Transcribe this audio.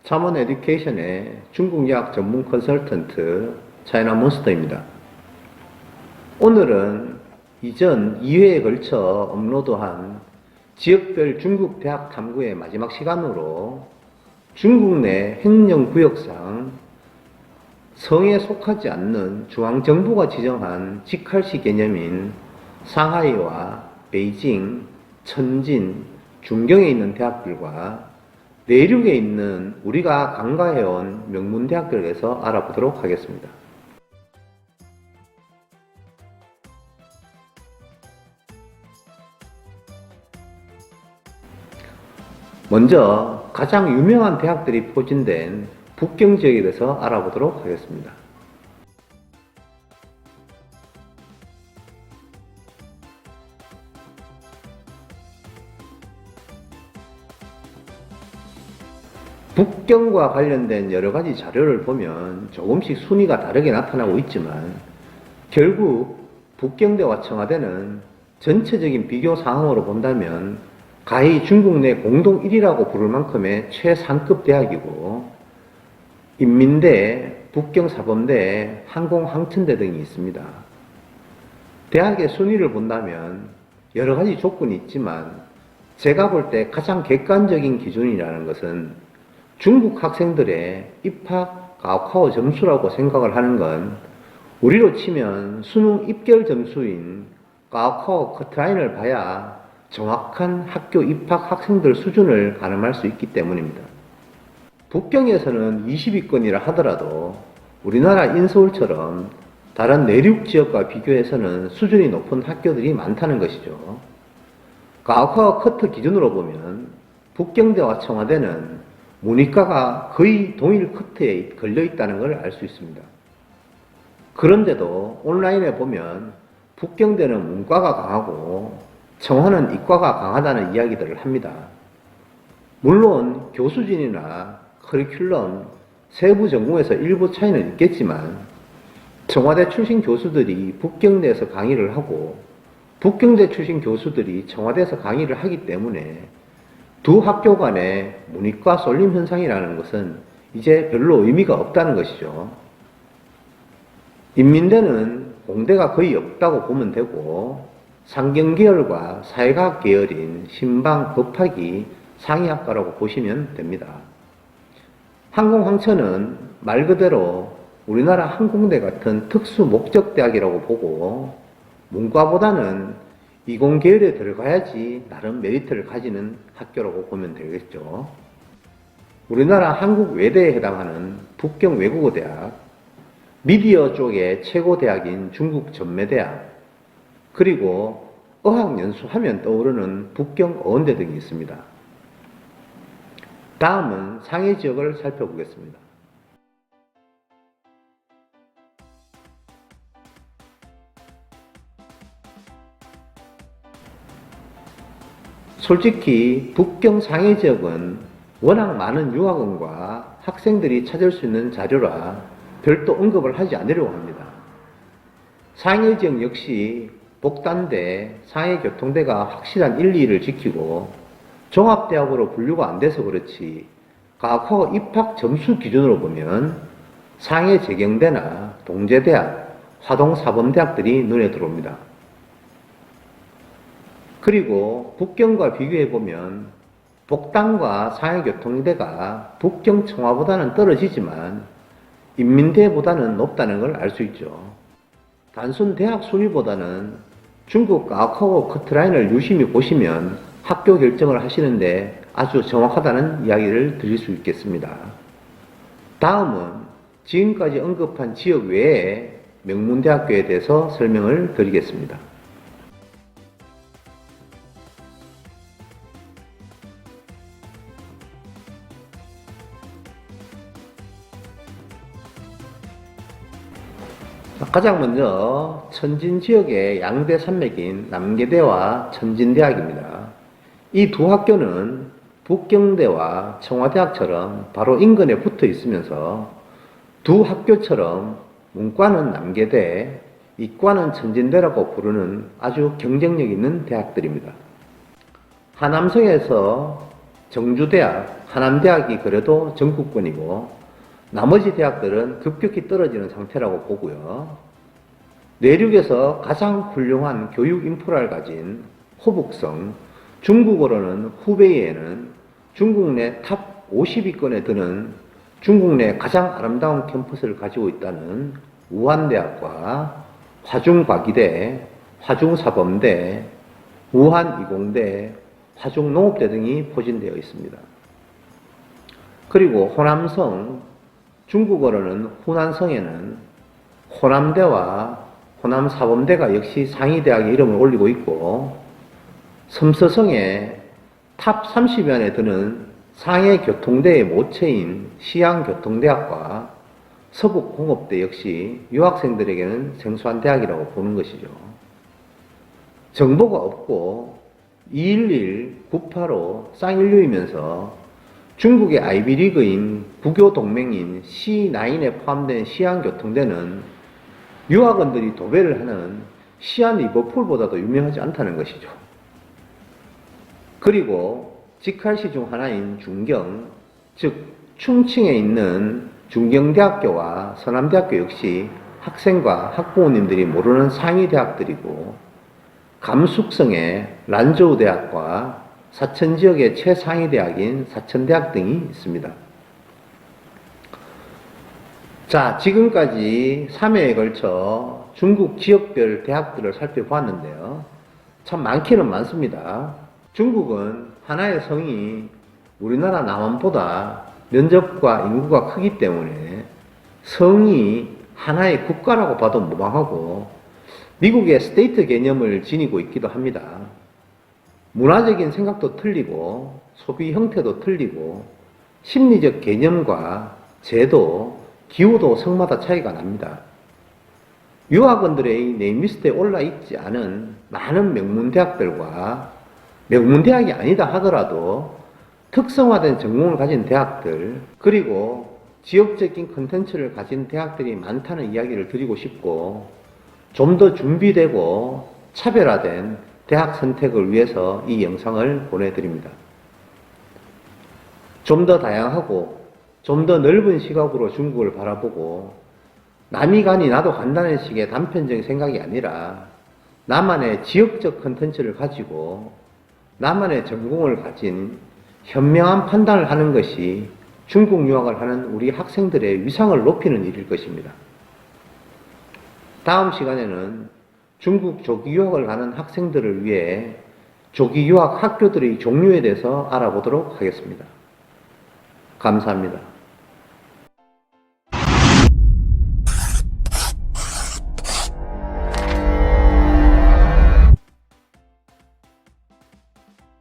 참원 에듀케이션의 중국 유학 전문 컨설턴트 차이나몬스터입니다. 오늘은 이전 2회에 걸쳐 업로드한 지역별 중국 대학 탐구의 마지막 시간으로 중국 내 행정구역상 성에 속하지 않는 중앙정부가 지정한 직할시 개념인 상하이와 베이징, 천진, 중경에 있는 대학들과 내륙에 있는 우리가 간과해온 명문대학들에 대해서 알아보도록 하겠습니다. 먼저 가장 유명한 대학들이 포진된 북경 지역에 대해서 알아보도록 하겠습니다. 북경과 관련된 여러가지 자료를 보면 조금씩 순위가 다르게 나타나고 있지만 결국 북경대와 청와대는 전체적인 비교 상황으로 본다면 가히 중국 내 공동 1위라고 부를 만큼의 최상급 대학이고 인민대, 북경사범대, 항공항천대 등이 있습니다. 대학의 순위를 본다면 여러가지 조건이 있지만 제가 볼 때 가장 객관적인 기준이라는 것은 중국 학생들의 입학 가오카오 점수라고 생각을 하는 건 우리로 치면 수능 입결 점수인 가오카오 커트라인을 봐야 정확한 학교 입학 학생들 수준을 가늠할 수 있기 때문입니다. 북경에서는 20위권이라 하더라도 우리나라 인서울처럼 다른 내륙 지역과 비교해서는 수준이 높은 학교들이 많다는 것이죠. 가오카오 커트 기준으로 보면 북경대와 청와대는 문이과가 거의 동일 커트에 걸려 있다는 걸 알 수 있습니다. 그런데도 온라인에 보면 북경대는 문과가 강하고 청와는 이과가 강하다는 이야기들을 합니다. 물론 교수진이나 커리큘럼, 세부 전공에서 일부 차이는 있겠지만 청와대 출신 교수들이 북경대에서 강의를 하고 북경대 출신 교수들이 청와대에서 강의를 하기 때문에 두 학교 간의 문이과 쏠림 현상이라는 것은 이제 별로 의미가 없다는 것이죠. 인민대는 공대가 거의 없다고 보면 되고 상경계열과 사회과학 계열인 신방, 법학이 상위학과라고 보시면 됩니다. 항공항천은 말 그대로 우리나라 항공대 같은 특수 목적대학이라고 보고 문과보다는 이공계열에 들어가야지 나름 메리트를 가지는 학교라고 보면 되겠죠. 우리나라 한국외대에 해당하는 북경 외국어대학, 미디어 쪽의 최고대학인 중국 전매대학, 그리고 어학연수하면 떠오르는 북경 어원대 등이 있습니다. 다음은 상해 지역을 살펴보겠습니다. 솔직히 북경 상해 지역은 워낙 많은 유학원과 학생들이 찾을 수 있는 자료라 별도 언급을 하지 않으려고 합니다. 상해 지역 역시 복단대, 상해교통대가 확실한 1, 2를 지키고 종합대학으로 분류가 안 돼서 그렇지 가오카오 입학 점수 기준으로 보면 상해재경대나 동제대학, 화동사범대학들이 눈에 들어옵니다. 그리고 북경과 비교해보면 복단과 상해교통대가 북경 청와보다는 떨어지지만 인민대보다는 높다는 걸 알 수 있죠. 단순 대학 순위보다는 중국 가오카오 커트라인을 유심히 보시면 학교 결정을 하시는데 아주 정확하다는 이야기를 드릴 수 있겠습니다. 다음은 지금까지 언급한 지역 외에 명문대학교에 대해서 설명을 드리겠습니다. 가장 먼저 천진 지역의 양대 산맥인 남계대와 천진대학입니다. 이 두 학교는 북경대와 청와대학처럼 바로 인근에 붙어 있으면서 두 학교처럼 문과는 남계대, 이과는 천진대라고 부르는 아주 경쟁력 있는 대학들입니다. 하남성에서 정주대학, 하남대학이 그래도 전국권이고 나머지 대학들은 급격히 떨어지는 상태라고 보고요. 내륙에서 가장 훌륭한 교육 인프라를 가진 호북성, 중국어로는 후베이에는 중국 내 탑 50위권에 드는 중국 내 가장 아름다운 캠퍼스를 가지고 있다는 우한대학과 화중과기대, 화중사범대, 우한이공대, 화중농업대 등이 포진되어 있습니다. 그리고 호남성, 중국어로는 후난성에는 호남대와 호남사범대가 역시 상위대학의 이름을 올리고 있고, 섬서성에 탑 30위 안에 드는 상해교통대의 모체인 시양교통대학과 서북공업대 역시 유학생들에게는 생소한 대학이라고 보는 것이죠. 정보가 없고 211, 985, 쌍인류이면서 중국의 아이비리그인 부교동맹인 C9에 포함된 시안교통대는 유학원들이 도배를 하는 시안 리버풀보다도 유명하지 않다는 것이죠. 그리고 직할시 중 하나인 중경, 즉 충칭에 있는 중경대학교와 서남대학교 역시 학생과 학부모님들이 모르는 상위대학들이고, 감숙성의 란저우대학과 사천지역의 최상위대학인 사천대학 등이 있습니다. 자, 지금까지 3회에 걸쳐 중국 지역별 대학들을 살펴보았는데요. 참 많기는 많습니다. 중국은 하나의 성이 우리나라 남한보다 면적과 인구가 크기 때문에 성이 하나의 국가라고 봐도 무방하고 미국의 스테이트 개념을 지니고 있기도 합니다. 문화적인 생각도 틀리고 소비 형태도 틀리고 심리적 개념과 제도, 기후도 성마다 차이가 납니다. 유학원들의 네임리스트에 올라있지 않은 많은 명문대학들과 명문대학이 아니다 하더라도 특성화된 전공을 가진 대학들, 그리고 지역적인 컨텐츠를 가진 대학들이 많다는 이야기를 드리고 싶고, 좀 더 준비되고 차별화된 대학 선택을 위해서 이 영상을 보내드립니다. 좀 더 다양하고 좀 더 넓은 시각으로 중국을 바라보고, 남이 가니 나도 간다는 식의 단편적인 생각이 아니라 나만의 지역적 컨텐츠를 가지고 나만의 전공을 가진 현명한 판단을 하는 것이 중국 유학을 하는 우리 학생들의 위상을 높이는 일일 것입니다. 다음 시간에는 중국 조기 유학을 가는 학생들을 위해 조기 유학 학교들의 종류에 대해서 알아보도록 하겠습니다. 감사합니다.